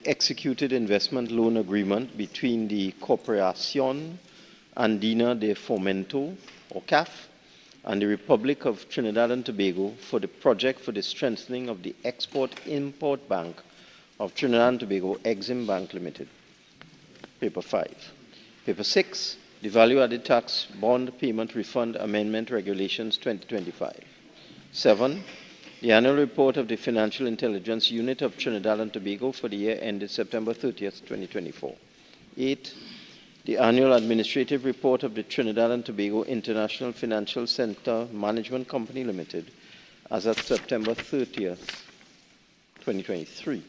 executed investment loan agreement between the Corporación Andina de Fomento, or CAF, and the Republic of Trinidad and Tobago for the project for the strengthening of the Export-Import Bank of Trinidad and Tobago, Exim Bank Limited. Paper 5. Paper 6, the Value-Added Tax Bond Payment Refund Amendment Regulations 2025. 7, the annual report of the Financial Intelligence Unit of Trinidad and Tobago for the year ended September 30th, 2024. 8, the annual administrative report of the Trinidad and Tobago International Financial Center Management Company Limited as of September 30th, 2023.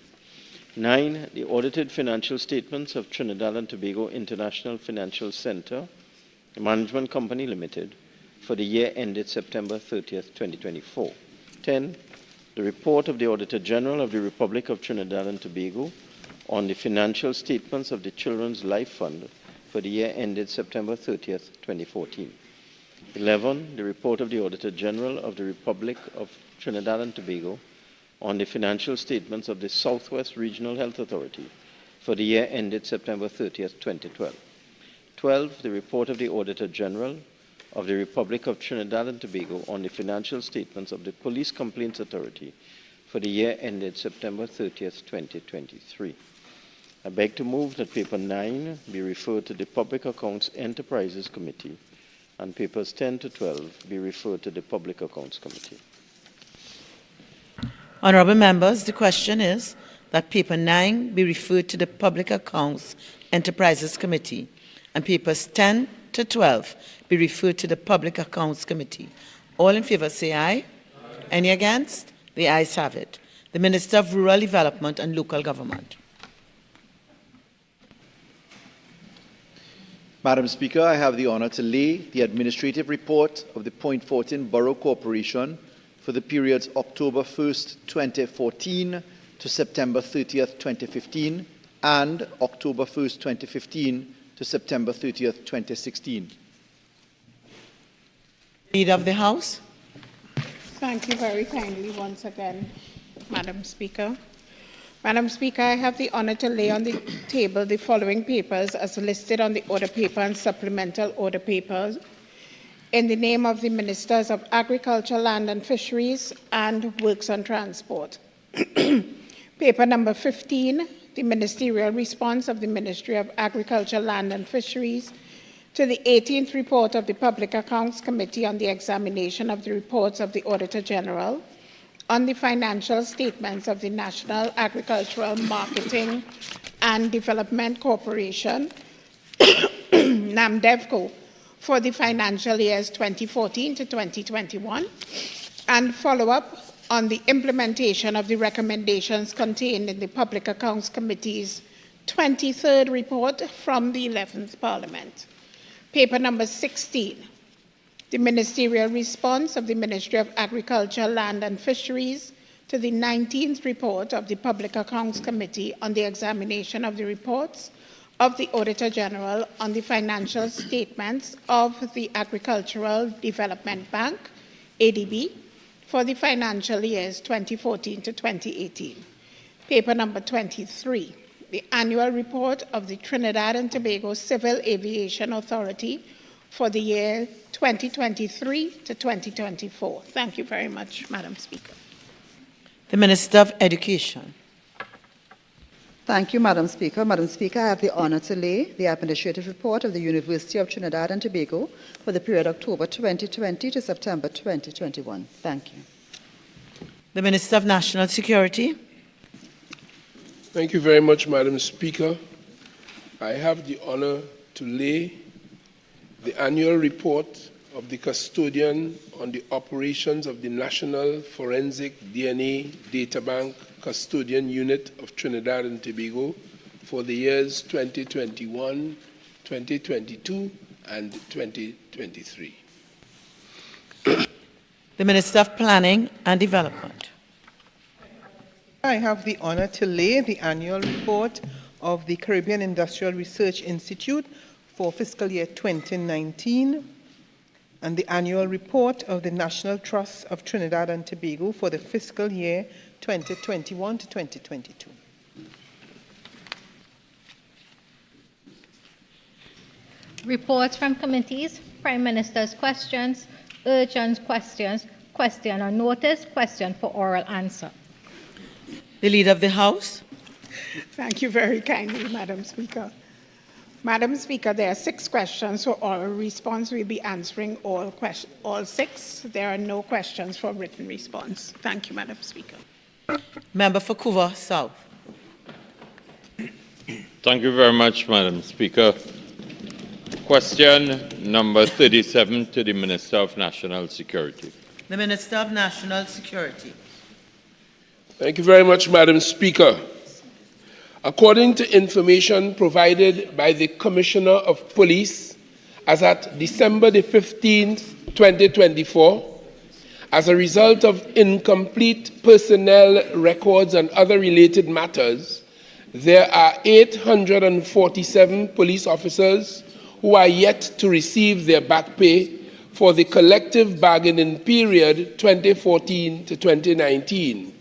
9, the audited financial statements of Trinidad and Tobago International Financial Center Management Company Limited for the year ended September 30th, 2024. 10, the report of the Auditor General of the Republic of Trinidad and Tobago on the financial statements of the Children's Life Fund for the year ended September 30th, 2014. 11, the report of the Auditor General of the Republic of Trinidad and Tobago on the financial statements of the Southwest Regional Health Authority for the year ended September 30th, 2012. 12, the report of the Auditor General of the Republic of Trinidad and Tobago on the financial statements of the Police Complaints Authority for the year ended September 30th, 2023. I beg to move that paper 9 be referred to the Public Accounts Enterprises Committee and papers 10 to 12 be referred to the Public Accounts Committee. Honourable members, the question is that paper 9 be referred to the Public Accounts Enterprises Committee and papers 10 to 12 be referred to the Public Accounts Committee. All in favour say aye. Aye. Any against? The ayes have it. The Minister of Rural Development and Local Government. Madam Speaker, I have the honour to lay the administrative report of the Point Fortin Borough Corporation for the periods October 1st, 2014 to September 30th, 2015 and October 1st, 2015 to September 30th, 2016. Leader of the House. Thank you very kindly once again, Madam Speaker. Madam Speaker, I have the honour to lay on the table the following papers as listed on the order paper and supplemental order papers in the name of the Ministers of Agriculture, Land and Fisheries and Works and Transport. Paper number 15, the ministerial response of the Ministry of Agriculture, Land and Fisheries to the 18th report of the Public Accounts Committee on the examination of the reports of the Auditor General on the financial statements of the National Agricultural Marketing and Development Corporation, NAMDEVCO, for the financial years 2014 to 2021, and follow-up on the implementation of the recommendations contained in the Public Accounts Committee's 23rd report from the 11th Parliament. Paper number 16, the ministerial response of the Ministry of Agriculture, Land and Fisheries to the 19th report of the Public Accounts Committee on the examination of the reports of the Auditor General on the financial statements of the Agricultural Development Bank, ADB, for the financial years 2014 to 2018. Paper number 23, the annual report of the Trinidad and Tobago Civil Aviation Authority for the year 2023 to 2024. Thank you very much, Madam Speaker. The Minister of Education. Thank you, Madam Speaker. Madam Speaker, I have the honour to lay the administrative report of the University of Trinidad and Tobago for the period October 2020 to September 2021. Thank you. The Minister of National Security. Thank you very much, Madam Speaker. I have the honour to lay the annual report of the custodian on the operations of the National Forensic DNA Databank Custodian Unit of Trinidad and Tobago for the years 2021, 2022, and 2023. The Minister of Planning and Development. I have the honour to lay the annual report of the Caribbean Industrial Research Institute for fiscal year 2019 and the annual report of the National Trust of Trinidad and Tobago for the fiscal year 2021 to 2022. Reports from committees, Prime Minister's questions, urgent questions, question on notice, question for oral answer. The Leader of the House. Thank you very kindly, Madam Speaker. Madam Speaker, there are 6 questions for oral response. We'll be answering all 6. There are no questions for written response. Thank you, Madam Speaker. Member for Couva South. Thank you very much, Madam Speaker. Question number 37 to the Minister of National Security. The Minister of National Security. Thank you very much, Madam Speaker. According to information provided by the Commissioner of Police as at December the 15th, 2024, as a result of incomplete personnel records and other related matters, there are 847 police officers who are yet to receive their back pay for the collective bargaining period 2014 to 2019.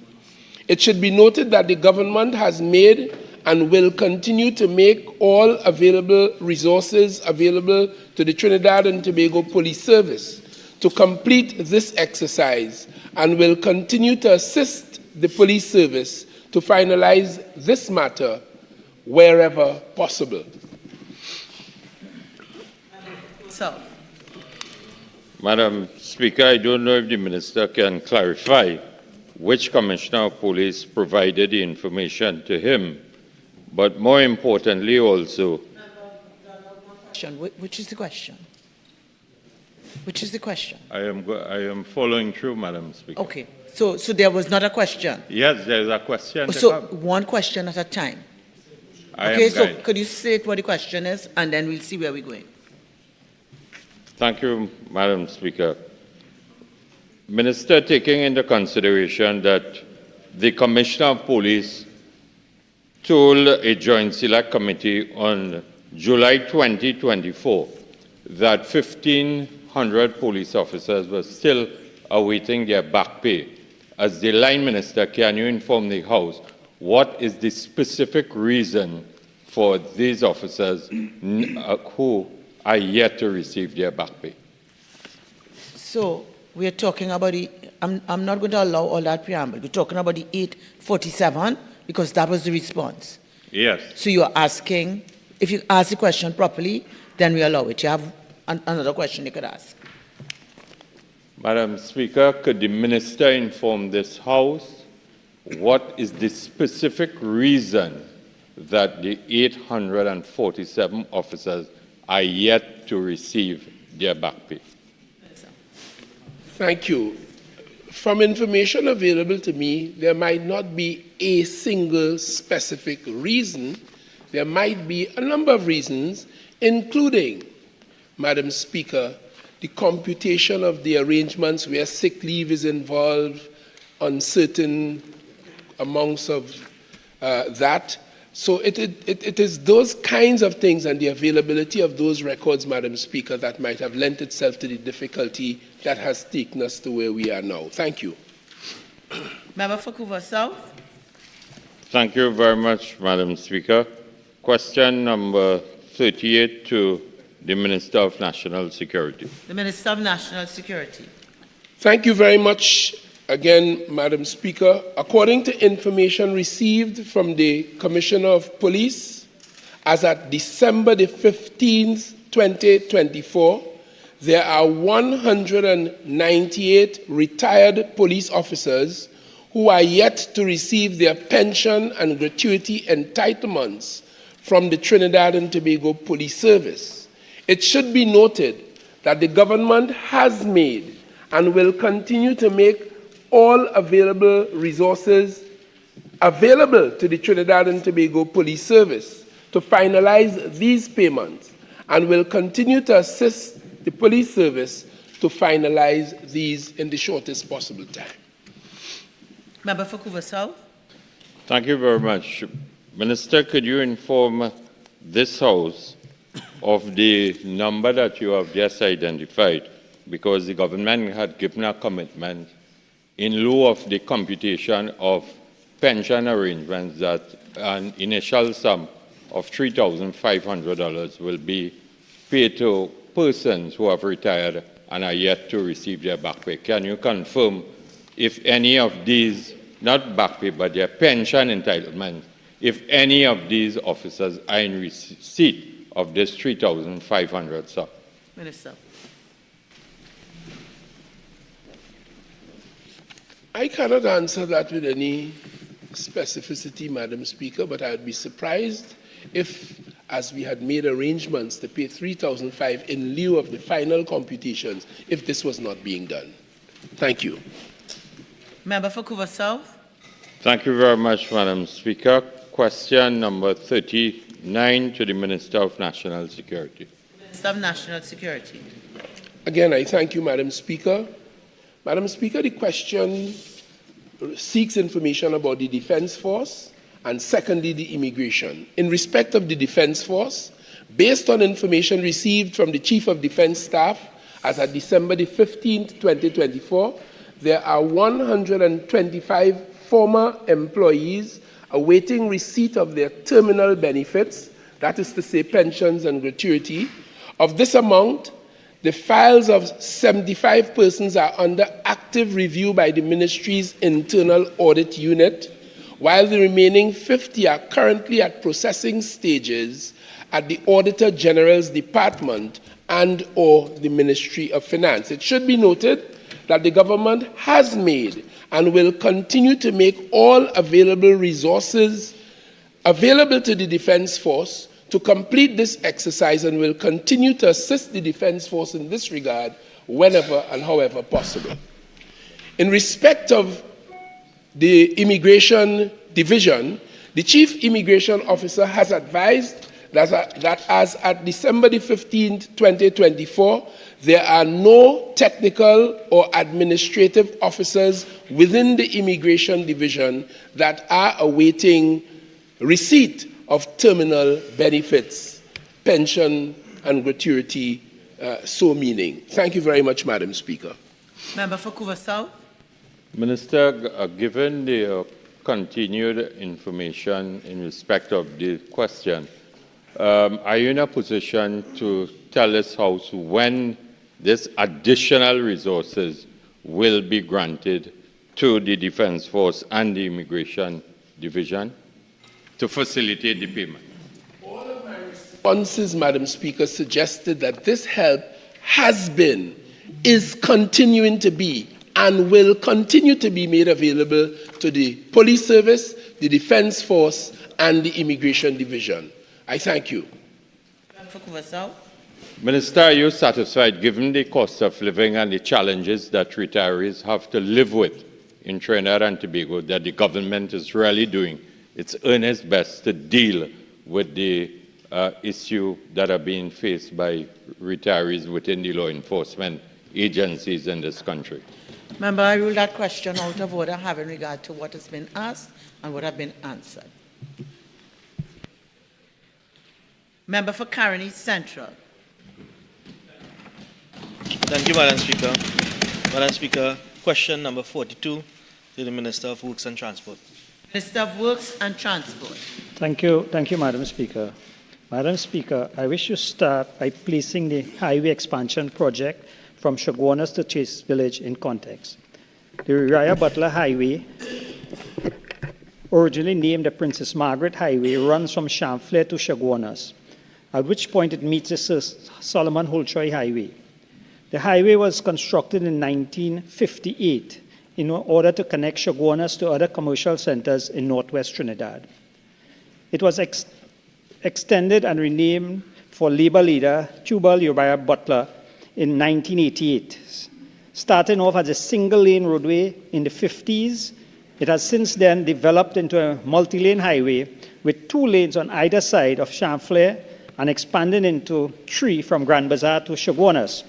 It should be noted that the government has made and will continue to make all available resources available to the Trinidad and Tobago Police Service to complete this exercise, and will continue to assist the police service to finalize this matter wherever possible. So, Madam Speaker, I don't know if the Minister can clarify which Commissioner of Police provided the information to him, but more importantly also... Which is the question? Which is the question? I am following through, Madam Speaker. Okay, so there was not a question? Yes, there's a question. So one question at a time. Okay, so could you state what the question is, and then we'll see where we're going. Thank you, Madam Speaker. Minister, taking into consideration that the Commissioner of Police told a Joint Select Committee on July 2024 that 1,500 police officers were still awaiting their back pay. As the line minister, can you inform the House what is the specific reason for these officers who are yet to receive their back pay? So we're talking about the, I'm not going to allow all that preamble. We're talking about the 847 because that was the response. Yes. So you're asking, if you ask the question properly, then we allow it. You have another question you could ask. Madam Speaker, could the Minister inform this House what is the specific reason that the 847 officers are yet to receive their back pay? Thank you. From information available to me, there might not be a single specific reason. There might be a number of reasons, including, Madam Speaker, the computation of the arrangements where sick leave is involved on certain amounts of that. So it is those kinds of things and the availability of those records, Madam Speaker, that might have lent itself to the difficulty that has taken us to where we are now. Thank you. Member for Couva South. Thank you very much, Madam Speaker. Question number 38 to the Minister of National Security. The Minister of National Security. Thank you very much again, Madam Speaker. According to information received from the Commissioner of Police, as at December the 15th, 2024, there are 198 retired police officers who are yet to receive their pension and gratuity entitlements from the Trinidad and Tobago Police Service. It should be noted that the government has made and will continue to make all available resources available to the Trinidad and Tobago Police Service to finalize these payments, and will continue to assist the police service to finalize these in the shortest possible time. Member for Couva South. Thank you very much. Minister, could you inform this House of the number that you have just identified? Because the government had given a commitment in lieu of the computation of pension arrangements that an initial sum of $3,500 will be paid to persons who have retired and are yet to receive their back pay. Can you confirm if any of these, not back pay, but their pension entitlements, if any of these officers are in receipt of this 3,500, sir? Minister. I cannot answer that with any specificity, Madam Speaker, but I would be surprised if, as we had made arrangements to pay 3,500 in lieu of the final computations, if this was not being done. Thank you. Member for Couva South. Thank you very much, Madam Speaker. Question number 39 to the Minister of National Security. Minister of National Security. Again, I thank you, Madam Speaker. Madam Speaker, the question seeks information about the Defence Force and secondly, the immigration. In respect of the Defence Force, based on information received from the Chief of Defence Staff as at December the 15th, 2024, there are 125 former employees awaiting receipt of their terminal benefits, that is to say pensions and gratuity. Of this amount, the files of 75 persons are under active review by the Ministry's internal audit unit, while the remaining 50 are currently at processing stages at the Auditor General's Department and/or the Ministry of Finance. It should be noted that the government has made and will continue to make all available resources available to the Defence Force to complete this exercise and will continue to assist the Defence Force in this regard whenever and however possible. In respect of the Immigration Division, the Chief Immigration Officer has advised that as at December the 15th, 2024, there are no technical or administrative officers within the Immigration Division that are awaiting receipt of terminal benefits, pension and gratuity, so meaning. Thank you very much, Madam Speaker. Member for Couva South. Minister, given the continued information in respect of the question, are you in a position to tell this House when this additional resources will be granted to the Defence Force and the Immigration Division to facilitate the payment? All of my responses, Madam Speaker, suggested that this help has been, is continuing to be, and will continue to be made available to the Police Service, the Defence Force, and the Immigration Division. I thank you. Member for Couva South. Minister, are you satisfied, given the cost of living and the challenges that retirees have to live with in Trinidad and Tobago, that the government is really doing its earnest best to deal with the issue that are being faced by retirees within the law enforcement agencies in this country? Member, I rule that question out of order, having regard to what has been asked and what has been answered. Member for Caroni Central. Thank you, Madam Speaker. Madam Speaker, question number 42 to the Minister of Works and Transport. Minister of Works and Transport. Thank you, Madam Speaker. Madam Speaker, I wish to start by placing the highway expansion project from Chaguanas to Chase Village in context. The Uriah Butler Highway, originally named the Princess Margaret Highway, runs from Champlain to Chaguanas, at which point it meets the Sir Solomon Holtroy Highway. The highway was constructed in 1958 in order to connect Chaguanas to other commercial centers in northwest Trinidad. It was extended and renamed for Labour leader Tubal Uriah Butler in 1988. Starting off as a single-lane roadway in the 50s, it has since then developed into a multi-lane highway with 2 lanes on either side of Champlain and expanded into 3 from Grand Bazaar to Chaguanas.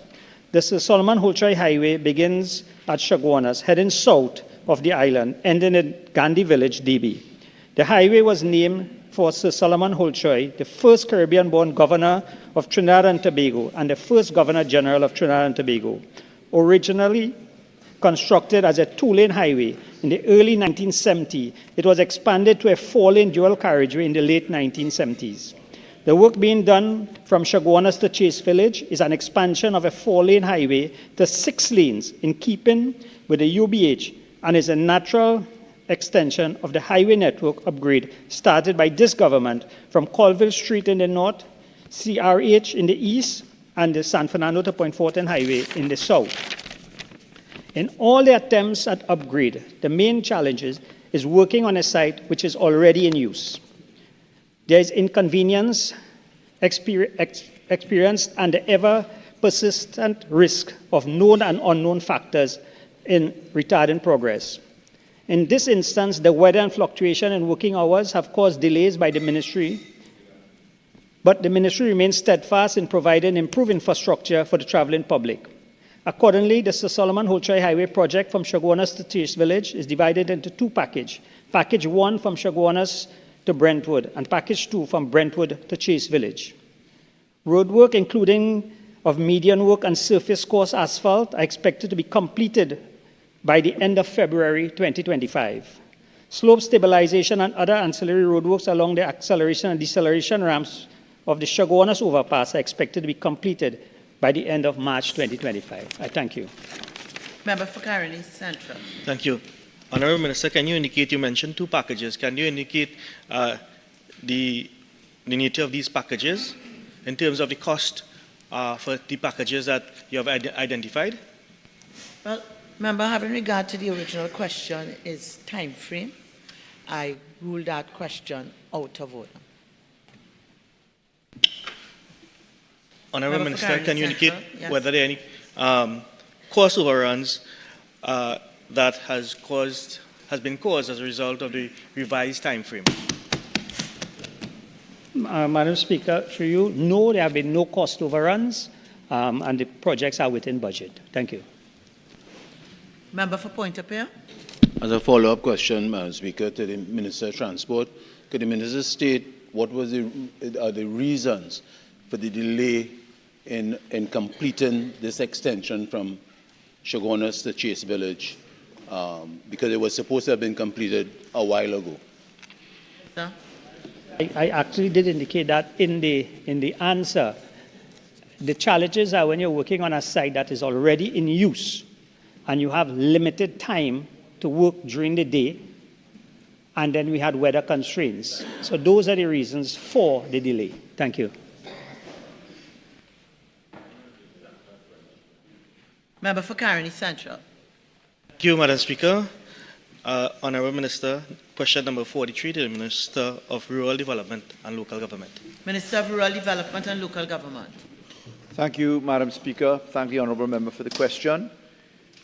The Sir Solomon Holtroy Highway begins at Chaguanas, heading south of the island, ending at Gandhi Village, DB. The highway was named for Sir Solomon Holtroy, the first Caribbean-born governor of Trinidad and Tobago and the first Governor General of Trinidad and Tobago. Originally constructed as a 2-lane highway in the early 1970s, it was expanded to a 4-lane dual carriageway in the late 1970s. The work being done from Chaguanas to Chase Village is an expansion of a 4-lane highway to 6 lanes in keeping with the UBH and is a natural extension of the highway network upgrade started by this government from Colville Street in the north, CRH in the east, and the San Fernando to Point Fortin Highway in the south. In all the attempts at upgrade, the main challenge is working on a site which is already in use. There is inconvenience experienced and the ever-persistent risk of known and unknown factors in retarding progress. In this instance, the weather and fluctuation in working hours have caused delays by the ministry, but the ministry remains steadfast in providing improved infrastructure for the traveling public. Accordingly, the Sir Solomon Holtroy Highway project from Chaguanas to Chase Village is divided into 2 packages. Package 1 from Chaguanas to Brentwood, and Package 2 from Brentwood to Chase Village. Roadwork, including of median work and surface course asphalt, are expected to be completed by the end of February 2025. Slope stabilization and other ancillary roadworks along the acceleration and deceleration ramps of the Chaguanas overpass are expected to be completed by the end of March 2025. I thank you. Member for Caroni Central. Thank you. Honourable Minister, can you indicate, you mentioned 2 packages, can you indicate the nature of these packages in terms of the cost for the packages that you have identified? Well, Member, having regard to the original question is time frame, I rule that question out of order. Honourable Minister, can you indicate whether there are any cost overruns that has been caused as a result of the revised time frame? Madam Speaker, through you, no, there have been no cost overruns, and the projects are within budget. Thank you. Member for Point-a-Pierre. As a follow-up question, Madam Speaker, to the Minister of Transport, could the Minister state what was the reasons for the delay in completing this extension from Chaguanas to Chase Village, because it was supposed to have been completed a while ago? Sir? I actually did indicate that in the answer. The challenges are when you're working on a site that is already in use and you have limited time to work during the day, and then we had weather constraints. So those are the reasons for the delay. Thank you. Member for Caroni Central. Thank you, Madam Speaker. Honourable Minister, question number 43 to the Minister of Rural Development and Local Government. Minister of Rural Development and Local Government. Thank you, Madam Speaker. Thank the Honourable Member for the question.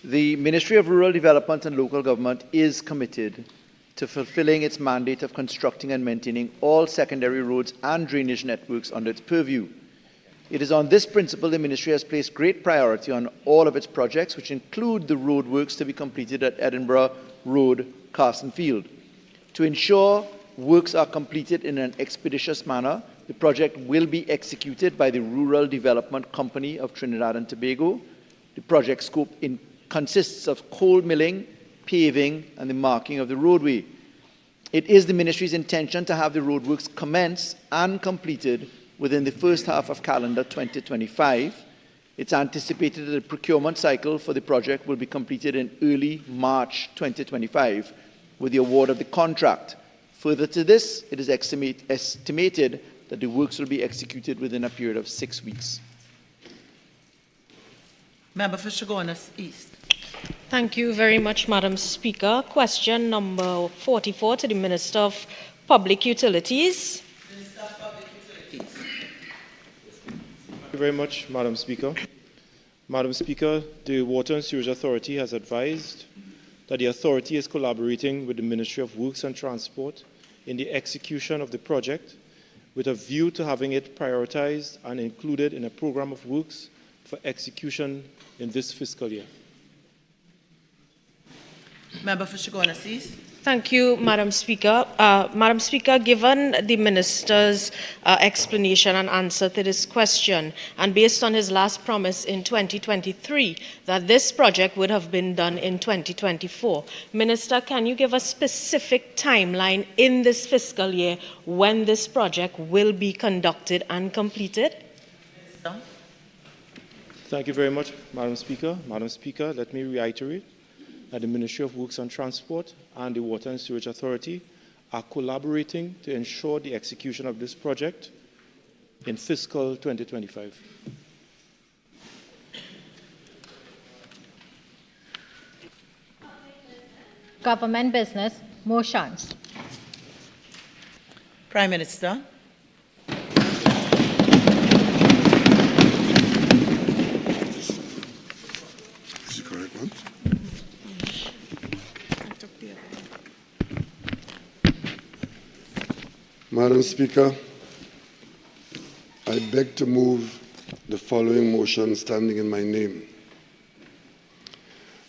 The Ministry of Rural Development and Local Government is committed to fulfilling its mandate of constructing and maintaining all secondary roads and drainage networks under its purview. It is on this principle the Ministry has placed great priority on all of its projects, which include the road works to be completed at Edinburgh Road, Carson Field. To ensure works are completed in an expeditious manner, the project will be executed by the Rural Development Company of Trinidad and Tobago. The project scope consists of coal milling, paving, and the marking of the roadway. It is the Ministry's intention to have the roadworks commence and completed within the first half of calendar 2025. It's anticipated that the procurement cycle for the project will be completed in early March 2025 with the award of the contract. Further to this, it is estimated that the works will be executed within a period of 6 weeks. Member for Chaguanas East. Thank you very much, Madam Speaker. Question number 44 to the Minister of Public Utilities. Minister of Public Utilities. Thank you very much, Madam Speaker. Madam Speaker, the Water and Sewage Authority has advised that the authority is collaborating with the Ministry of Works and Transport in the execution of the project with a view to having it prioritized and included in a program of works for execution in this fiscal year. Member for Chaguanas East. Thank you, Madam Speaker. Madam Speaker, given the Minister's explanation and answer to this question, and based on his last promise in 2023 that this project would have been done in 2024, Minister, can you give a specific timeline in this fiscal year when this project will be conducted and completed? Thank you very much, Madam Speaker. Madam Speaker, let me reiterate that the Ministry of Works and Transport and the Water and Sewage Authority are collaborating to ensure the execution of this project in fiscal 2025. Government business, motions. Prime Minister. Is the correct one? Madam Speaker, I beg to move the following motion standing in my name.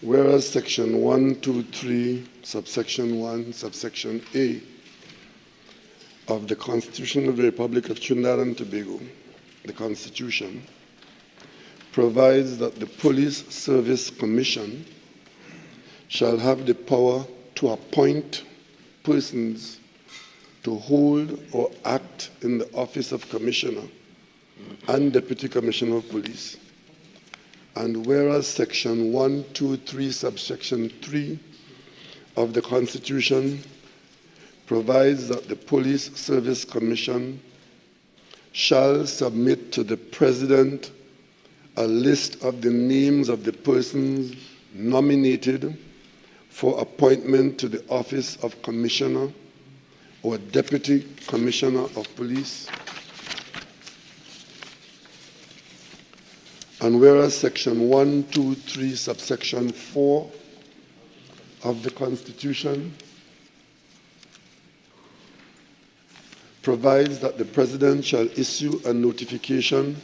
Whereas Section 123, subsection 1, subsection A of the Constitution of the Republic of Trinidad and Tobago, the Constitution, provides that the Police Service Commission shall have the power to appoint persons to hold or act in the office of Commissioner and Deputy Commissioner of Police. And whereas Section 123, subsection 3 of the Constitution provides that the Police Service Commission shall submit to the President a list of the names of the persons nominated for appointment to the office of Commissioner or Deputy Commissioner of Police. And whereas Section 123, subsection 4 of the Constitution provides that the President shall issue a notification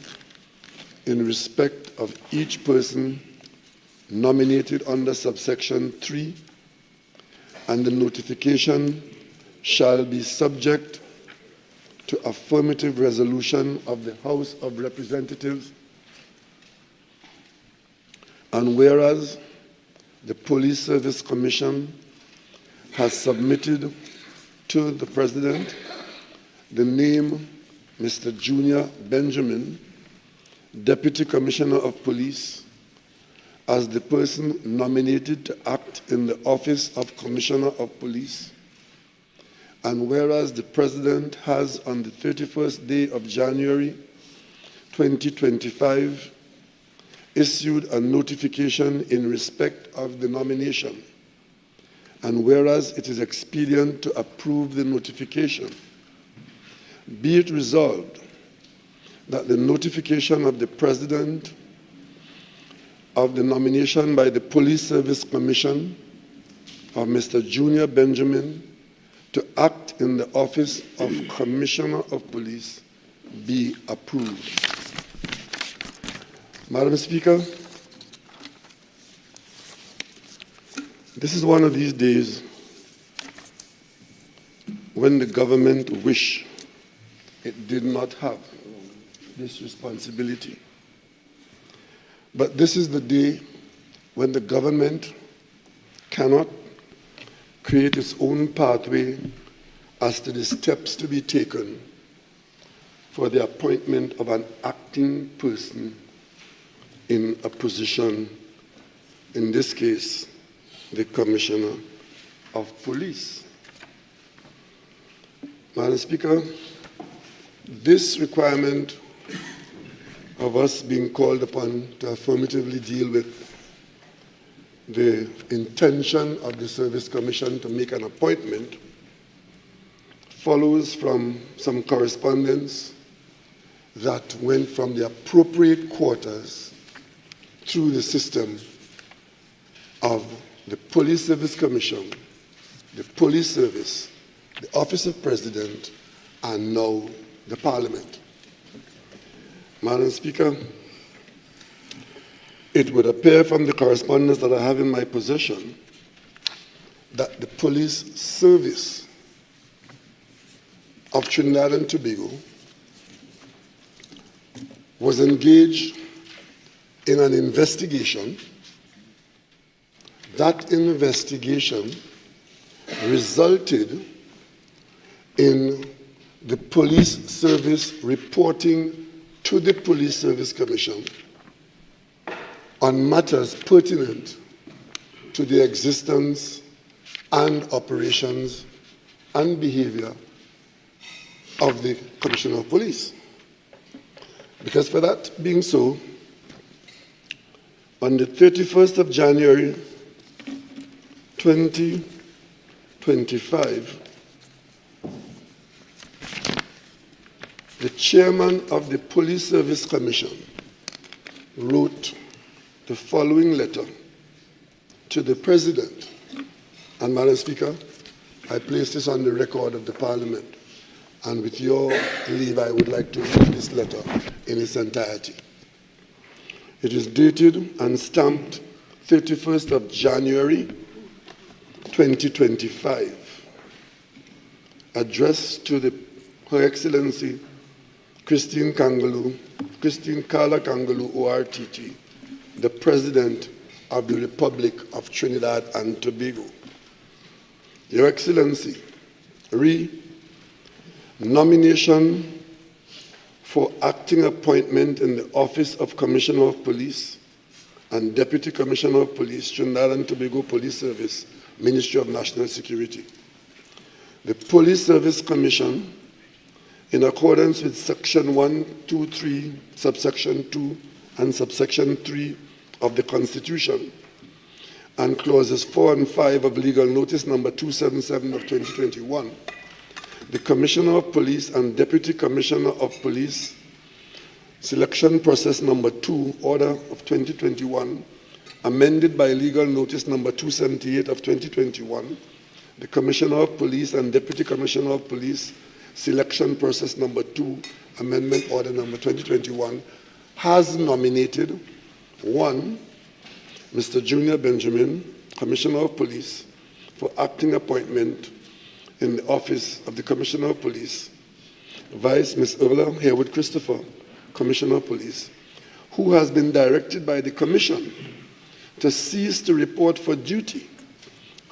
in respect of each person nominated under subsection 3, and the notification shall be subject to affirmative resolution of the House of Representatives. And whereas the Police Service Commission has submitted to the President the name Mr. Junior Benjamin, Deputy Commissioner of Police, as the person nominated to act in the office of Commissioner of Police. And whereas the President has, on the 31st day of January 2025, issued a notification in respect of the nomination, and whereas it is expedient to approve the notification, be it resolved that the notification of the President of the nomination by the Police Service Commission of Mr. Junior Benjamin to act in the office of Commissioner of Police be approved. Madam Speaker, this is one of these days when the government wish it did not have this responsibility. But this is the day when the government cannot create its own pathway as to the steps to be taken for the appointment of an acting person in a position, in this case, the Commissioner of Police. Madam Speaker, this requirement of us being called upon to affirmatively deal with the intention of the Service Commission to make an appointment follows from some correspondence that went from the appropriate quarters through the system of the Police Service Commission, the Police Service, the Office of President, and now the Parliament. Madam Speaker, it would appear from the correspondence that I have in my possession that the police service of Trinidad and Tobago was engaged in an investigation. That investigation resulted in the police service reporting to the Police Service Commission on matters pertinent to the existence and operations and behavior of the Commissioner of Police. Because for that being so, on the 31st of January 2025, the chairman of the Police Service Commission wrote the following letter to the President. And Madam Speaker, I place this on the record of the Parliament. And with your leave, I would like to read this letter in its entirety. It is dated and stamped 31st of January 2025, addressed to Her Excellency Christine Carla Kangaloo, ORTT, the President of the Republic of Trinidad and Tobago. Your Excellency, nomination for acting appointment in the Office of Commissioner of Police and Deputy Commissioner of Police, Trinidad and Tobago Police Service, Ministry of National Security. The Police Service Commission, in accordance with Section 123, Subsection 2 and Subsection 3 of the Constitution, and Clauses 4 and 5 of Legal Notice Number 277 of 2021, the Commissioner of Police and Deputy Commissioner of Police Selection Process Number 2, Order of 2021, amended by Legal Notice Number 278 of 2021, the Commissioner of Police and Deputy Commissioner of Police Selection Process Number 2, Amendment Order Number 2021, has nominated 1. Mr. Junior Benjamin, Commissioner of Police, for acting appointment in the Office of the Commissioner of Police, Vice Ms. Urla Harewood Christopher, Commissioner of Police, who has been directed by the Commission to cease to report for duty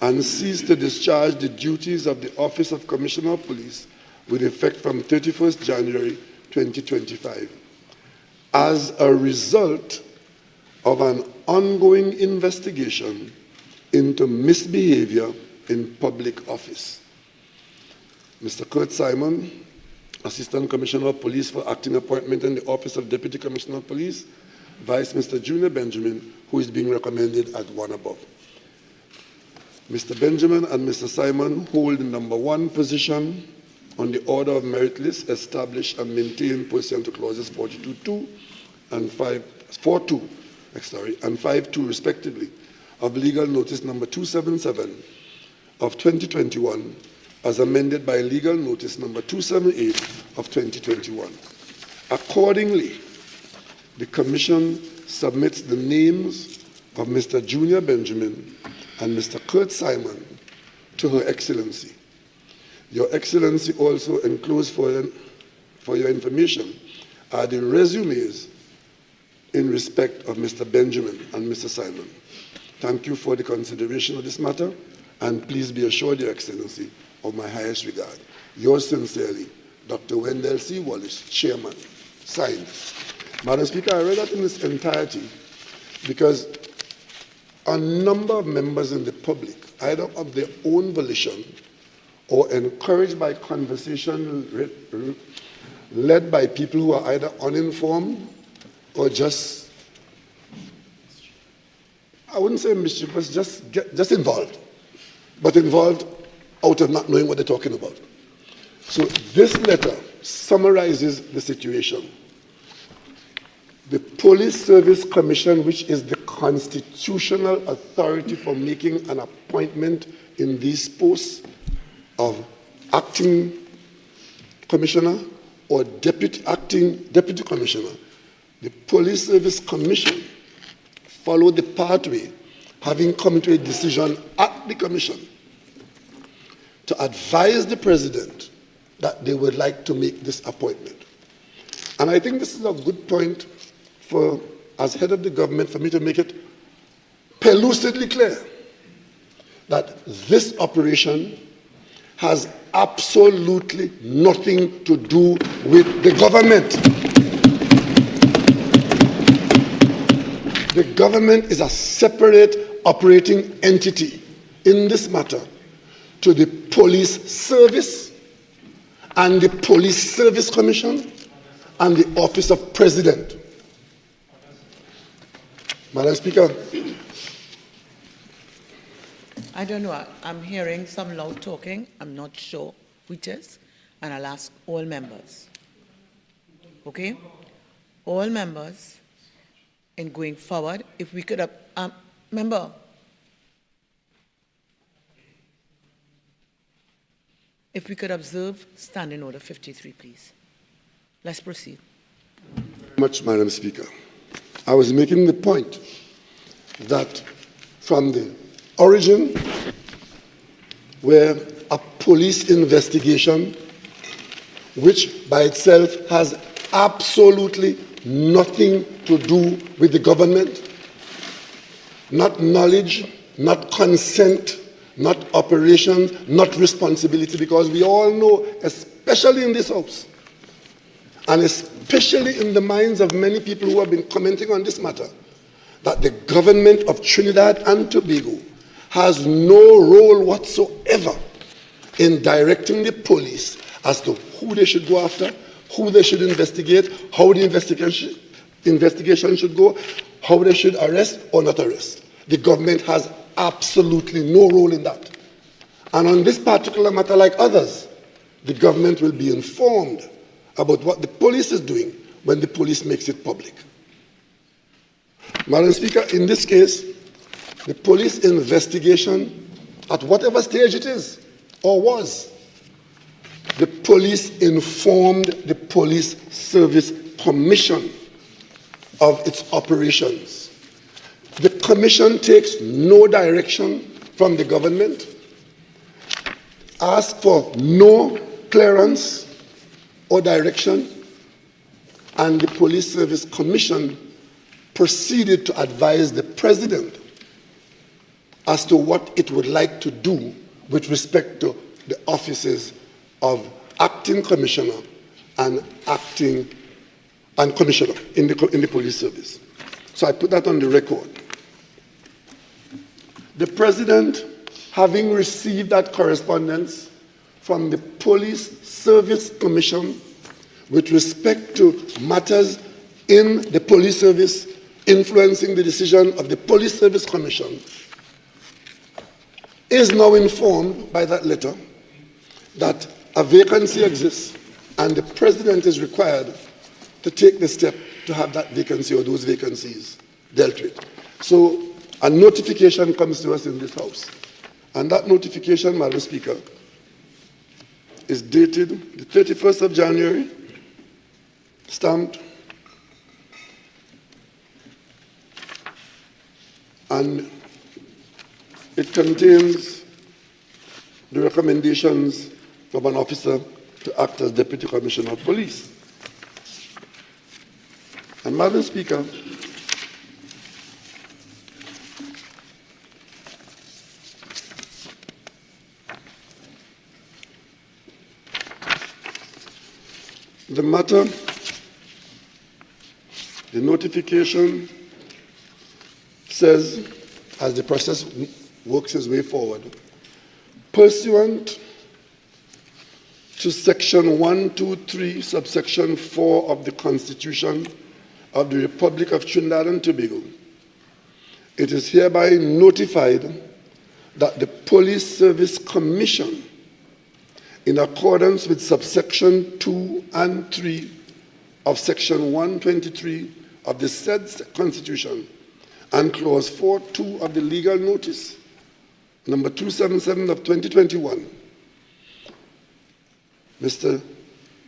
and cease to discharge the duties of the Office of Commissioner of Police with effect from 31st January 2025, as a result of an ongoing investigation into misbehavior in public office. Mr. Kurt Simon, Assistant Commissioner of Police for acting appointment in the Office of Deputy Commissioner of Police, Vice Mr. Junior Benjamin, who is being recommended as one above. Mr. Benjamin and Mr. Simon hold the number 1 position on the order of merit list established and maintained pursuant to clauses 42.2 and 4.2, and 5.2 respectively of Legal Notice Number 277 of 2021, as amended by Legal Notice Number 278 of 2021. Accordingly, the Commission submits the names of Mr. Junior Benjamin and Mr. Kurt Simon to Her Excellency. Your Excellency, also enclosed for your information are the resumes in respect of Mr. Benjamin and Mr. Simon. Thank you for the consideration of this matter, and please be assured, Your Excellency, of my highest regard. Yours sincerely, Dr. Wendell C. Wallace, Chairman. Signed. Madam Speaker, I read that in its entirety because a number of members in the public, either of their own volition or encouraged by conversation led by people who are either uninformed or just, I wouldn't say mischievous, just involved, but involved out of not knowing what they're talking about. So this letter summarizes the situation. The Police Service Commission, which is the constitutional authority for making an appointment in these posts of acting commissioner or deputy commissioner, the Police Service Commission followed the pathway, having come to a decision at the commission to advise the president that they would like to make this appointment. And I think this is a good point for, as head of the government, for me to make it pellucidly clear that this operation has absolutely nothing to do with the government. The government is a separate operating entity in this matter to the Police Service and the Police Service Commission and the Office of President. Madam Speaker. I don't know. I'm hearing some loud talking. I'm not sure who it is. And I'll ask all members. Okay? All members, in going forward, if we could have... member. If we could observe Standing Order 53, please. Let's proceed. Thank you very much, Madam Speaker. I was making the point that from the origin, where a police investigation, which by itself has absolutely nothing to do with the government, not knowledge, not consent, not operations, not responsibility, because we all know, especially in this House, and especially in the minds of many people who have been commenting on this matter, that the government of Trinidad and Tobago has no role whatsoever in directing the police as to who they should go after, who they should investigate, how the investigation should go, how they should arrest or not arrest. The government has absolutely no role in that. And on this particular matter, like others, the government will be informed about what the police is doing when the police makes it public. Madam Speaker, in this case, the police investigation, at whatever stage it is or was, the police informed the Police Service Commission of its operations. The commission takes no direction from the government, asks for no clearance or direction, and the Police Service Commission proceeded to advise the President as to what it would like to do with respect to the offices of acting commissioner and commissioner in the police service. So I put that on the record. The President, having received that correspondence from the Police Service Commission with respect to matters in the police service influencing the decision of the Police Service Commission, is now informed by that letter that a vacancy exists and the President is required to take the step to have that vacancy or those vacancies dealt with. So a notification comes to us in this House. And that notification, Madam Speaker, is dated the 31st of January, stamped, and it contains the recommendations of an officer to act as Deputy Commissioner of Police. And Madam Speaker, the matter, the notification says, as the process works its way forward, pursuant to Section 123, subsection 4 of the Constitution of the Republic of Trinidad and Tobago, it is hereby notified that the Police Service Commission, in accordance with subsection 2 and 3 of Section 123 of the said Constitution, and Clause 4.2 of the legal notice, number 277 of 2021, Mr.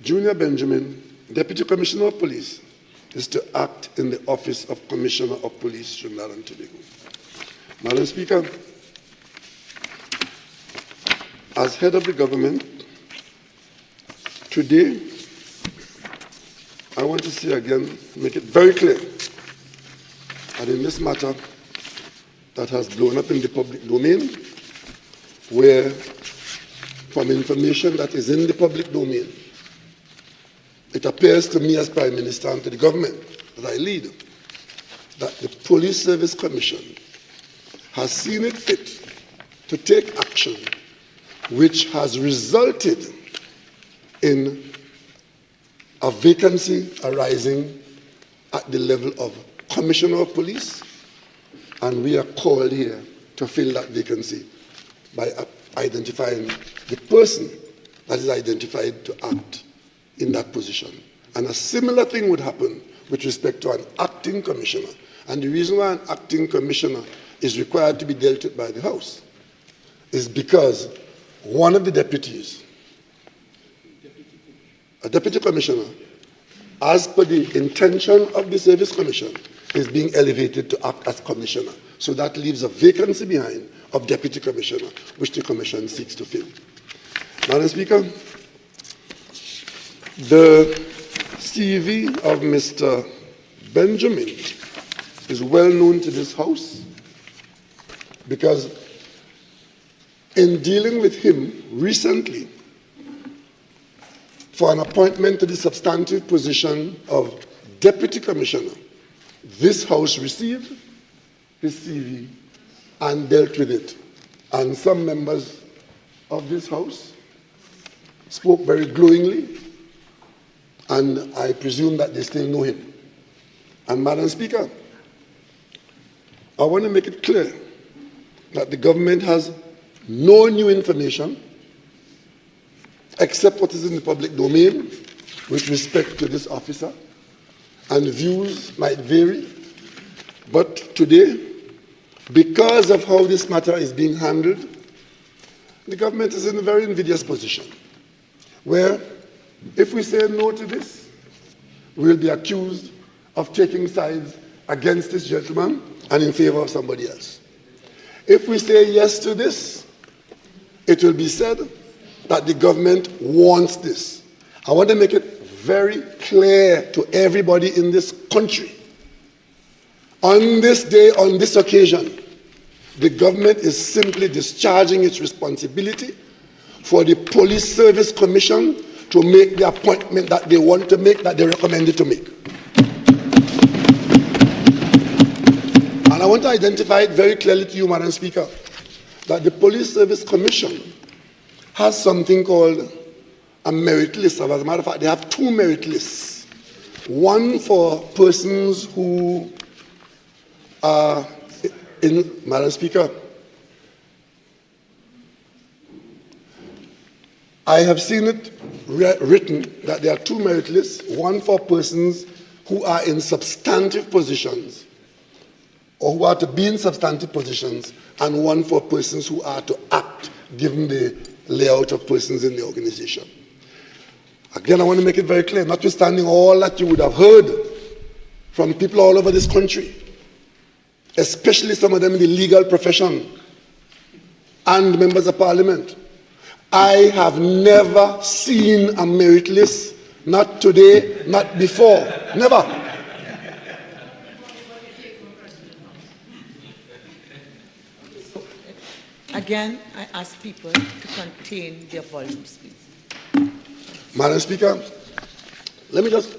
Junior Benjamin, Deputy Commissioner of Police, is to act in the office of Commissioner of Police, Trinidad and Tobago. Madam Speaker, as head of the government, today, I want to say again, make it very clear that in this matter that has blown up in the public domain, where from information that is in the public domain, it appears to me as Prime Minister and to the government that I lead, that the Police Service Commission has seen it fit to take action which has resulted in a vacancy arising at the level of Commissioner of Police, and we are called here to fill that vacancy by identifying the person that is identified to act in that position. And a similar thing would happen with respect to an acting commissioner. And the reason why an acting commissioner is required to be dealt with by the House is because one of the deputies, a deputy commissioner, as per the intention of the Service Commission, is being elevated to act as commissioner. So that leaves a vacancy behind of deputy commissioner, which the commission seeks to fill. Madam Speaker, the CV of Mr. Benjamin is well known to this House because in dealing with him recently for an appointment to the substantive position of Deputy Commissioner, this House received his CV and dealt with it. And some members of this House spoke very glowingly, and I presume that they still know him. And Madam Speaker, I want to make it clear that the government has no new information except what is in the public domain with respect to this officer, and views might vary. But today, because of how this matter is being handled, the government is in a very invidious position, where if we say no to this, we'll be accused of taking sides against this gentleman and in favor of somebody else. If we say yes to this, it will be said that the government wants this. I want to make it very clear to everybody in this country. On this day, on this occasion, the government is simply discharging its responsibility for the Police Service Commission to make the appointment that they want to make, that they recommended to make. And I want to identify it very clearly to you, Madam Speaker, that the Police Service Commission has something called a merit list. As a matter of fact, they have two merit lists. One for persons who are in, Madam Speaker, I have seen it written that there are two merit lists, one for persons who are in substantive positions or who are to be in substantive positions, and one for persons who are to act, given the layout of persons in the organization. Again, I want to make it very clear, notwithstanding all that you would have heard from people all over this country, especially some of them in the legal profession and members of parliament, I have never seen a merit list, not today, not before, never. Again, I ask people to contain their volumes, please. Madam Speaker, let me just,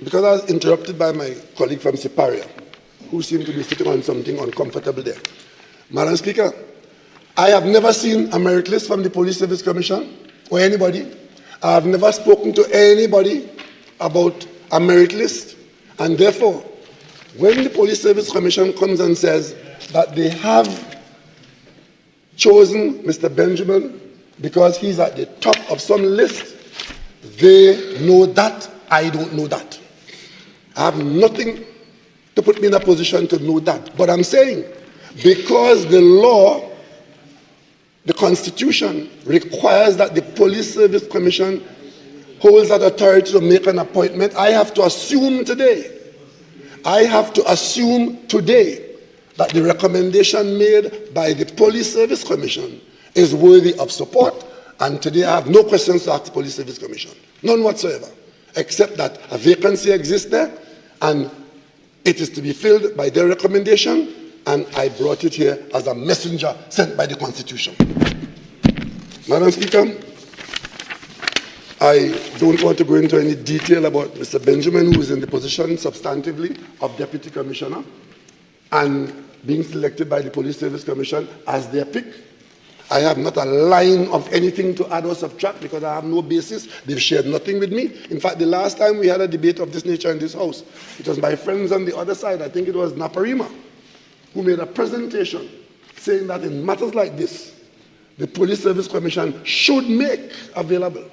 because I was interrupted by my colleague from Siparia, who seemed to be sitting on something uncomfortable there. Madam Speaker, I have never seen a merit list from the Police Service Commission or anybody. I have never spoken to anybody about a merit list. And therefore, when the Police Service Commission comes and says that they have chosen Mr. Benjamin because he's at the top of some list, they know that. I don't know that. I have nothing to put me in a position to know that. But I'm saying, because the law, the Constitution requires that the Police Service Commission holds that authority to make an appointment, I have to assume today that the recommendation made by the Police Service Commission is worthy of support. And today I have no questions to ask the Police Service Commission, none whatsoever, except that a vacancy exists there and it is to be filled by their recommendation, and I brought it here as a messenger sent by the Constitution. Madam Speaker, I don't want to go into any detail about Mr. Benjamin, who is in the position substantively of Deputy Commissioner and being selected by the Police Service Commission as their pick. I have not a line of anything to add or subtract because I have no basis. They've shared nothing with me. In fact, the last time we had a debate of this nature in this house, it was my friends on the other side, I think it was Naparima, who made a presentation saying that in matters like this, the Police Service Commission should make available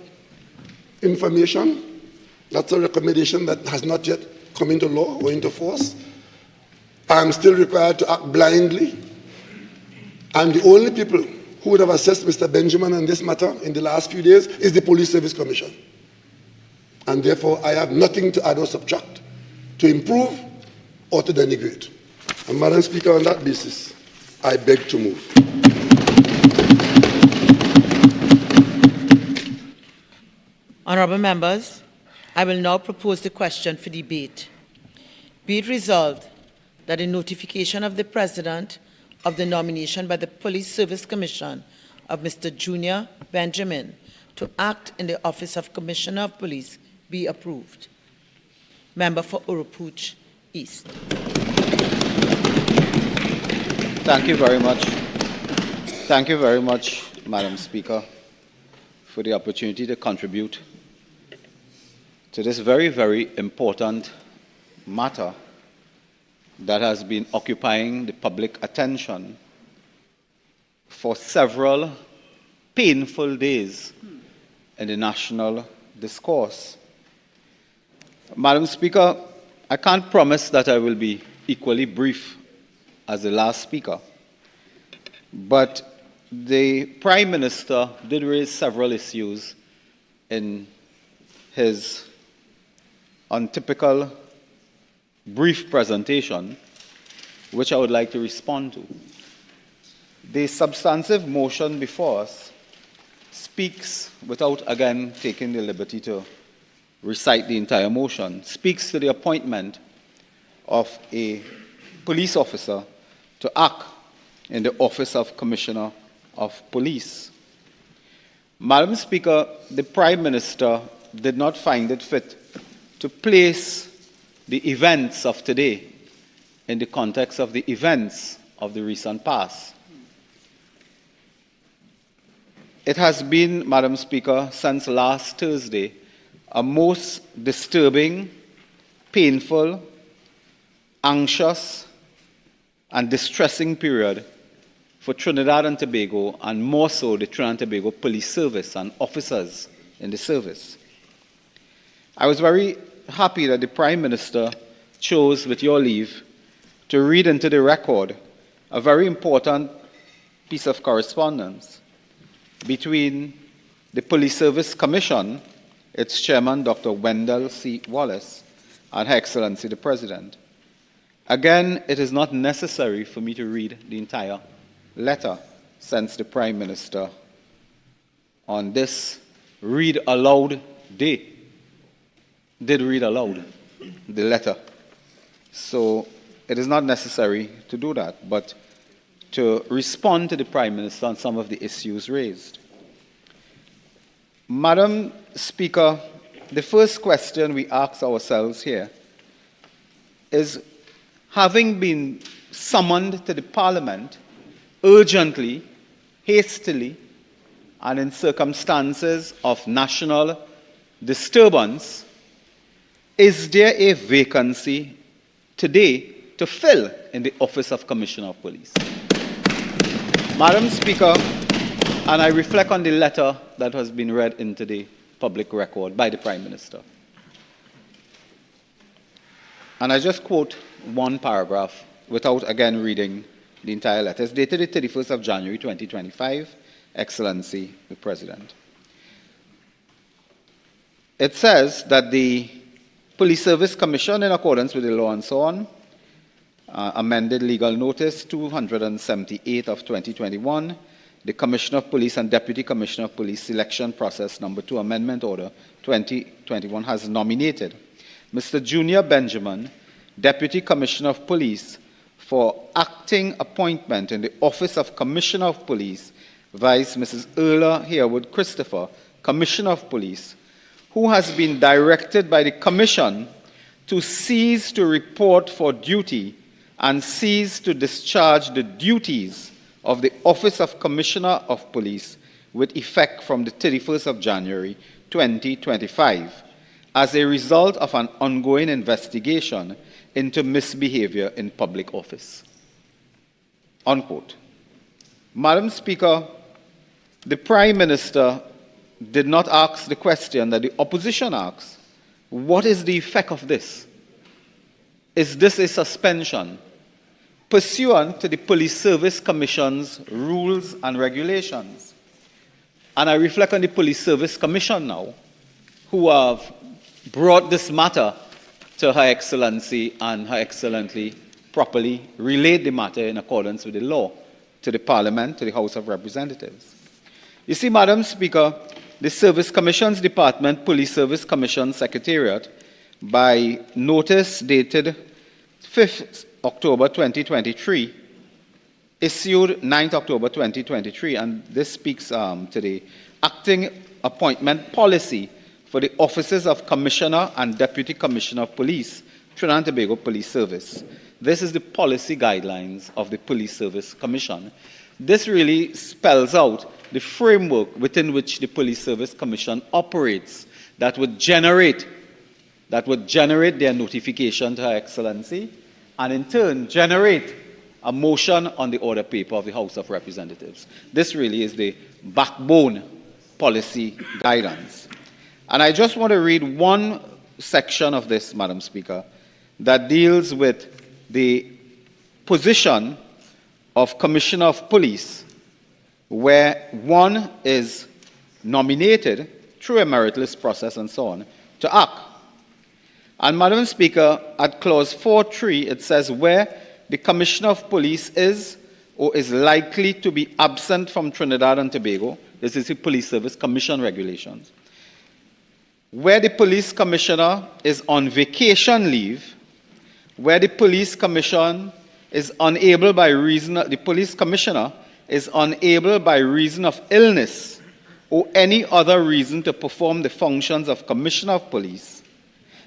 information. That's a recommendation that has not yet come into law or into force. I'm still required to act blindly. And the only people who would have assessed Mr. Benjamin on this matter in the last few days is the Police Service Commission. And therefore, I have nothing to add or subtract, to improve or to denigrate. And Madam Speaker, on that basis, I beg to move. Honourable members, I will now propose the question for debate. Be it resolved that the notification of the President of the nomination by the Police Service Commission of Mr. Junior Benjamin to act in the office of Commissioner of Police be approved. Member for Urupuch East. Thank you very much. Thank you very much, Madam Speaker, for the opportunity to contribute to this very, very important matter that has been occupying the public attention for several painful days in the national discourse. Madam Speaker, I can't promise that I will be equally brief as the last speaker, but the Prime Minister did raise several issues in his untypical brief presentation, which I would like to respond to. The substantive motion before us speaks, without again taking the liberty to recite the entire motion, speaks to the appointment of a police officer to act in the office of Commissioner of Police. Madam Speaker, the Prime Minister did not find it fit to place the events of today in the context of the events of the recent past. It has been, Madam Speaker, since last Thursday, a most disturbing, painful, anxious, and distressing period for Trinidad and Tobago, and more so the Trinidad and Tobago Police Service and officers in the service. I was very happy that the Prime Minister chose, with your leave, to read into the record a very important piece of correspondence between the Police Service Commission, its chairman, Dr. Wendell C. Wallace, and Her Excellency the President. Again, it is not necessary for me to read the entire letter, since the Prime Minister, on this read aloud day, did read aloud the letter. So it is not necessary to do that, but to respond to the Prime Minister on some of the issues raised. Madam Speaker, the first question we ask ourselves here is, having been summoned to the Parliament urgently, hastily, and in circumstances of national disturbance, is there a vacancy today to fill in the office of Commissioner of Police? Madam Speaker, and I reflect on the letter that has been read into the public record by the Prime Minister. And I just quote one paragraph without again reading the entire letter. It's dated the 31st of January 2025, Excellency the President. It says that the Police Service Commission, in accordance with the law and so on, amended legal notice 278 of 2021, the Commissioner of Police and Deputy Commissioner of Police Selection Process Number 2 Amendment Order 2021 has nominated Mr. Junior Benjamin, Deputy Commissioner of Police, for acting appointment in the Office of Commissioner of Police, vice Mrs. Erla Harewood Christopher, Commissioner of Police, who has been directed by the Commission to cease to report for duty and cease to discharge the duties of the Office of Commissioner of Police with effect from the 31st of January 2025 as a result of an ongoing investigation into misbehavior in public office. Unquote. Madam Speaker, the Prime Minister did not ask the question that the opposition asks. What is the effect of this? Is this a suspension pursuant to the Police Service Commission's rules and regulations? And I reflect on the Police Service Commission now, who have brought this matter to Her Excellency and Her Excellency properly relayed the matter in accordance with the law to the Parliament, to the House of Representatives. You see, Madam Speaker, the Service Commission's Department, Police Service Commission Secretariat, by notice dated 5th October 2023, issued 9th October 2023, and this speaks to the acting appointment policy for the offices of Commissioner and Deputy Commissioner of Police, Trinidad and Tobago Police Service. This is the policy guidelines of the Police Service Commission. This really spells out the framework within which the Police Service Commission operates that would generate their notification to Her Excellency and in turn generate a motion on the order paper of the House of Representatives. This really is the backbone policy guidance. And I just want to read one section of this, Madam Speaker, that deals with the position of Commissioner of Police, where one is nominated through a meritless process and so on to act. And Madam Speaker, at clause 4.3, it says where the Commissioner of Police is or is likely to be absent from Trinidad and Tobago, this is the Police Service Commission regulations, where the Police Commissioner is on vacation leave, where the Police Commission is unable by reason, the Police Commissioner is unable by reason of illness or any other reason to perform the functions of Commissioner of Police,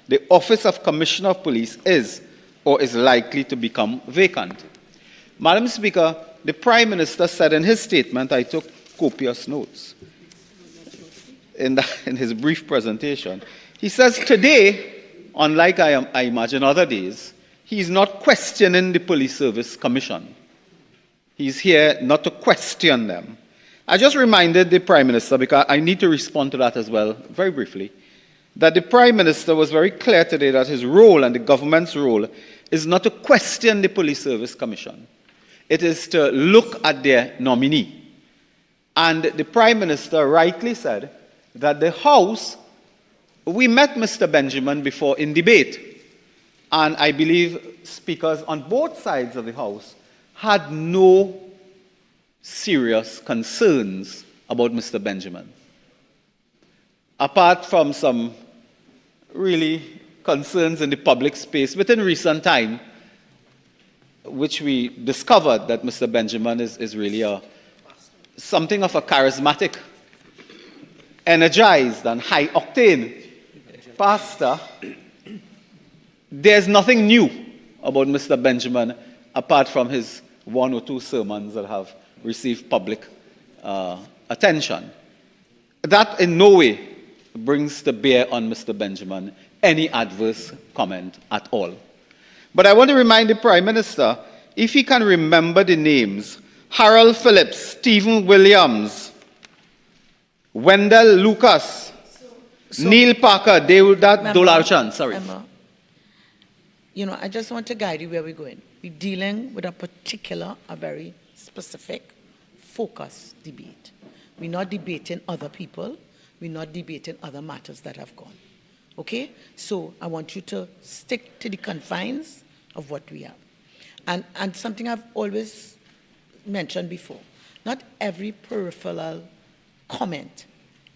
the office of Commissioner of Police is or is likely to become vacant. Madam Speaker, the Prime Minister said in his statement, I took copious notes in his brief presentation, he says today, unlike I imagine other days, he's not questioning the Police Service Commission. He's here not to question them. I just reminded the Prime Minister, because I need to respond to that as well, very briefly, that the Prime Minister was very clear today that his role and the government's role is not to question the Police Service Commission. It is to look at their nominee. And the Prime Minister rightly said that the House, we met Mr. Benjamin before in debate, and I believe speakers on both sides of the House had no serious concerns about Mr. Benjamin. Apart from some really concerns in the public space within recent time, which we discovered that Mr. Benjamin is really something of a charismatic, energized and high-octane pastor. There's nothing new about Mr. Benjamin apart from his one or two sermons that have received public attention. That in no way brings to bear on Mr. Benjamin any adverse comment at all. But I want to remind the Prime Minister, if he can remember the names, Harold Phillips, Stephen Williams, Wendell Lucas, Neil Parker, Dolarchan, sorry. I just want to guide you where we're going. We're dealing with a particular, a very specific, focused debate. We're not debating other people. We're not debating other matters that have gone. Okay? So I want you to stick to the confines of what we have. And something I've always mentioned before, not every peripheral comment,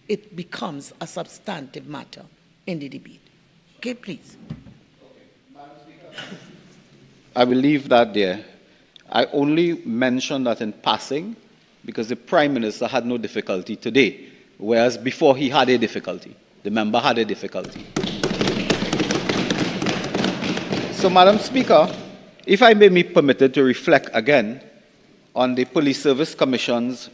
it becomes a substantive matter in the debate. Okay, please. I will leave that there. I only mentioned that in passing because the Prime Minister had no difficulty today, whereas before he had a difficulty. The member had a difficulty. So, Madam Speaker, if I may be permitted to reflect again on the Police Service Commission's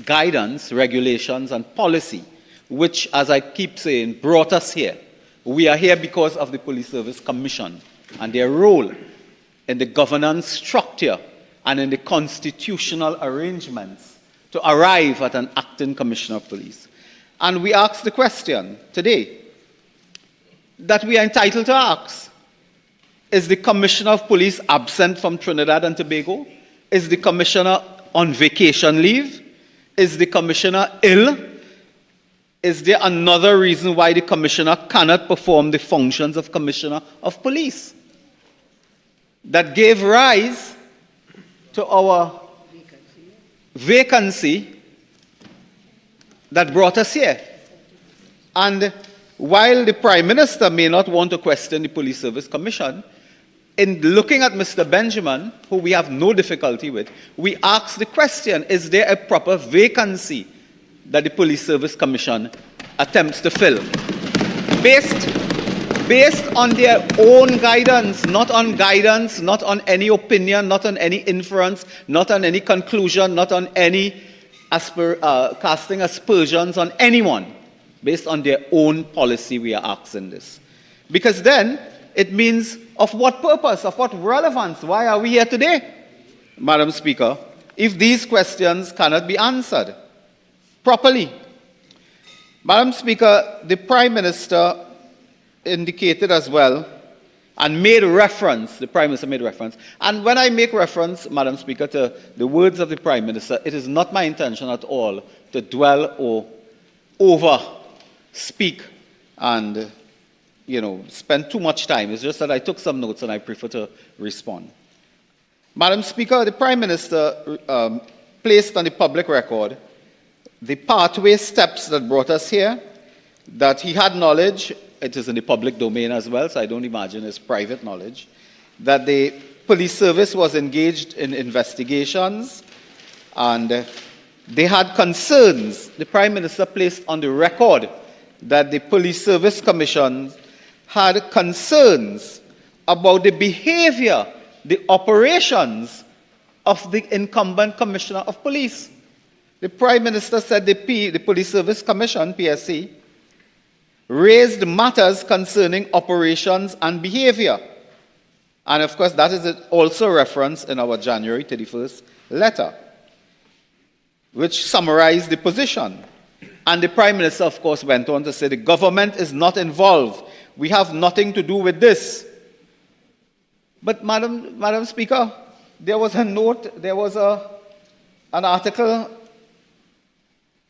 guidance, regulations, and policy, which, as I keep saying, brought us here. We are here because of the Police Service Commission and their role in the governance structure and in the constitutional arrangements to arrive at an acting Commissioner of Police. And we ask the question today that we are entitled to ask. Is the Commissioner of Police absent from Trinidad and Tobago? Is the Commissioner on vacation leave? Is the Commissioner ill? Is there another reason why the Commissioner cannot perform the functions of Commissioner of Police that gave rise to our vacancy that brought us here? And while the Prime Minister may not want to question the Police Service Commission, in looking at Mr. Benjamin, who we have no difficulty with, we ask the question, is there a proper vacancy that the Police Service Commission attempts to fill? Based on their own guidance, not on any opinion, not on any inference, not on any conclusion, not on any casting aspersions on anyone. Based on their own policy, we are asking this. Because then, it means of what purpose, of what relevance? Why are we here today, Madam Speaker, if these questions cannot be answered properly? Madam Speaker, the Prime Minister indicated as well and made reference, the Prime Minister made reference, and when I make reference, Madam Speaker, to the words of the Prime Minister, it is not my intention at all to dwell or over-speak and spend too much time. It's just that I took some notes and I prefer to respond. Madam Speaker, the Prime Minister placed on the public record the pathway steps that brought us here, that he had knowledge, it is in the public domain as well, so I don't imagine it's private knowledge, that the police service was engaged in investigations and they had concerns. The Prime Minister placed on the record that the Police Service Commission had concerns about the behavior, the operations of the incumbent Commissioner of Police. The Prime Minister said the Police Service Commission, PSC, raised matters concerning operations and behavior. And of course, that is also referenced in our January 31st letter, which summarized the position. And the Prime Minister, of course, went on to say the government is not involved. We have nothing to do with this. But, Madam Speaker, there was a note, there was an article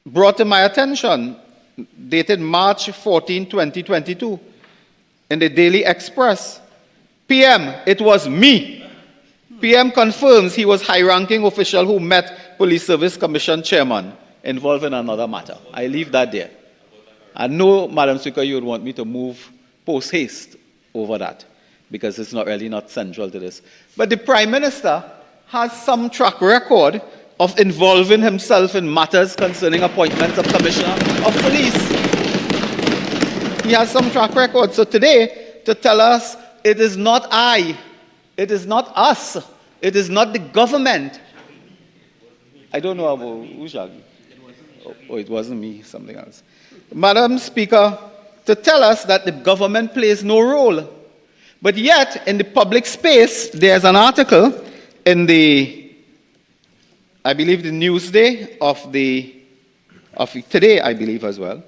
brought to my attention, dated March 14, 2022, in the Daily Express. PM, it was me. PM confirms he was high-ranking official who met Police Service Commission chairman involved in another matter. I leave that there. I know, Madam Speaker, you would want me to move post-haste over that, because it's not central to this. But the Prime Minister has some track record of involving himself in matters concerning appointments of Commissioner of Police. He has some track record. So today, to tell us it is not I, it is not us, it is not the government. I don't know about Ujagi. Oh, it wasn't me, something else. Madam Speaker, to tell us that the government plays no role. But yet, in the public space, there's an article in I believe the Newsday of today, I believe as well.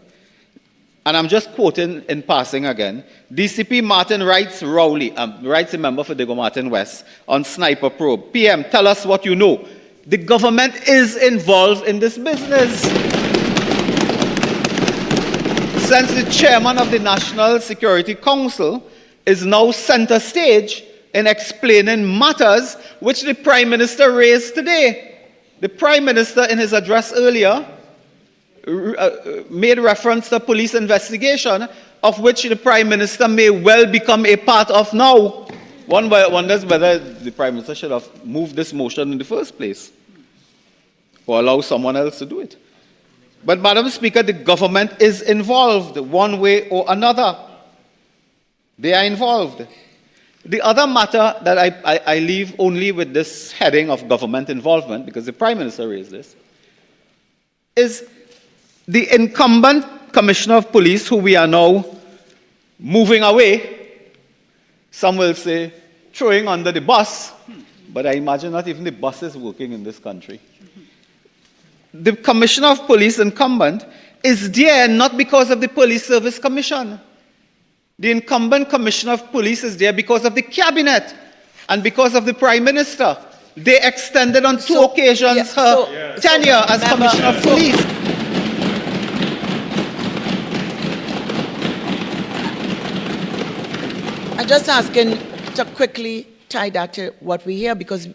And I'm just quoting in passing again. DCP Martin writes writes a member for Diego Martin West on sniper probe. PM, tell us what you know. The government is involved in this business. Since the chairman of the National Security Council is now center stage in explaining matters which the Prime Minister raised today. The Prime Minister, in his address earlier, made reference to police investigation, of which the Prime Minister may well become a part of now. One wonders whether the Prime Minister should have moved this motion in the first place, or allow someone else to do it. But, Madam Speaker, the government is involved one way or another. They are involved. The other matter that I leave only with this heading of government involvement, because the Prime Minister raised this, is the incumbent Commissioner of Police, who we are now moving away, some will say throwing under the bus, but I imagine not even the bus is working in this country. The Commissioner of Police incumbent is there not because of the Police Service Commission. The incumbent Commissioner of Police is there because of the Cabinet and because of the Prime Minister. They extended on two occasions her tenure as Commissioner of Police. I'm just asking to quickly tie that to what we hear, because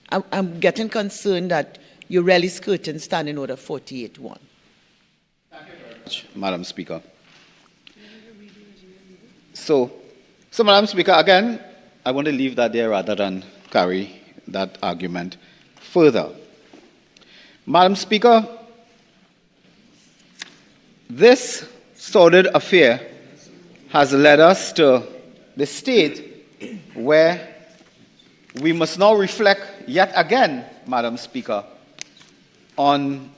I'm getting concerned that you're really skirting Standing Order 48.1. Thank you very much, Madam Speaker. So, Madam Speaker, again, I want to leave that there rather than carry that argument further. Madam Speaker, this sordid affair has led us to the state where we must now reflect yet again, Madam Speaker, on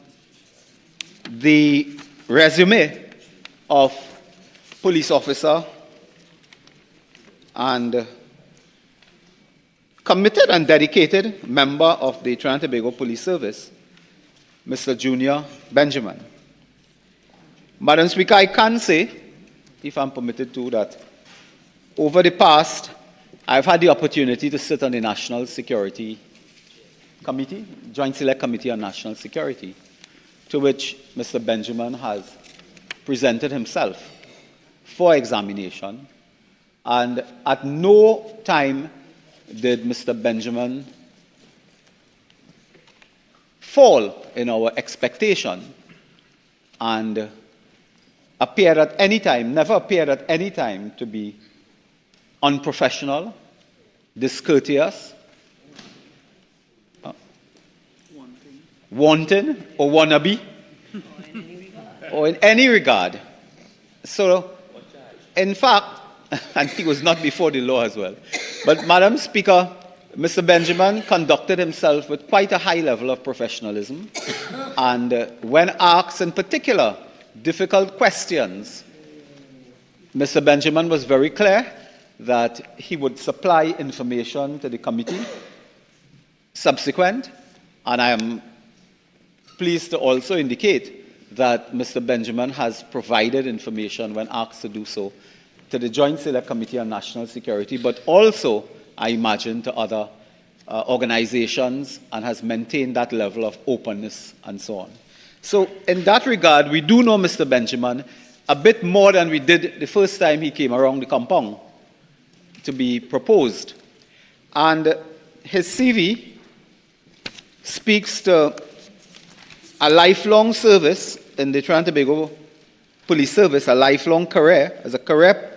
the resume of police officer and committed and dedicated member of the Trinidad and Tobago Police Service, Mr. Junior Benjamin. Madam Speaker, I can say, if I'm permitted to, that over the past, I've had the opportunity to sit on the National Security Committee, Joint Select Committee on National Security, to which Mr. Benjamin has presented himself for examination. And at no time did Mr. Benjamin fall in our expectation and appear at any time, never appeared at any time to be unprofessional, discourteous, wanton or wannabe, or in any regard. So, in fact, and he was not before the law as well. But, Madam Speaker, Mr. Benjamin conducted himself with quite a high level of professionalism. And when asked, in particular, difficult questions, Mr. Benjamin was very clear that he would supply information to the committee subsequent. And I am pleased to also indicate that Mr. Benjamin has provided information when asked to do so to the Joint Select Committee on National Security, but also, I imagine, to other organizations, and has maintained that level of openness and so on. So in that regard, we do know Mr. Benjamin a bit more than we did the first time he came around the compound to be proposed. And his CV speaks to a lifelong service in the Trinidad and Tobago Police Service, a lifelong career, as a career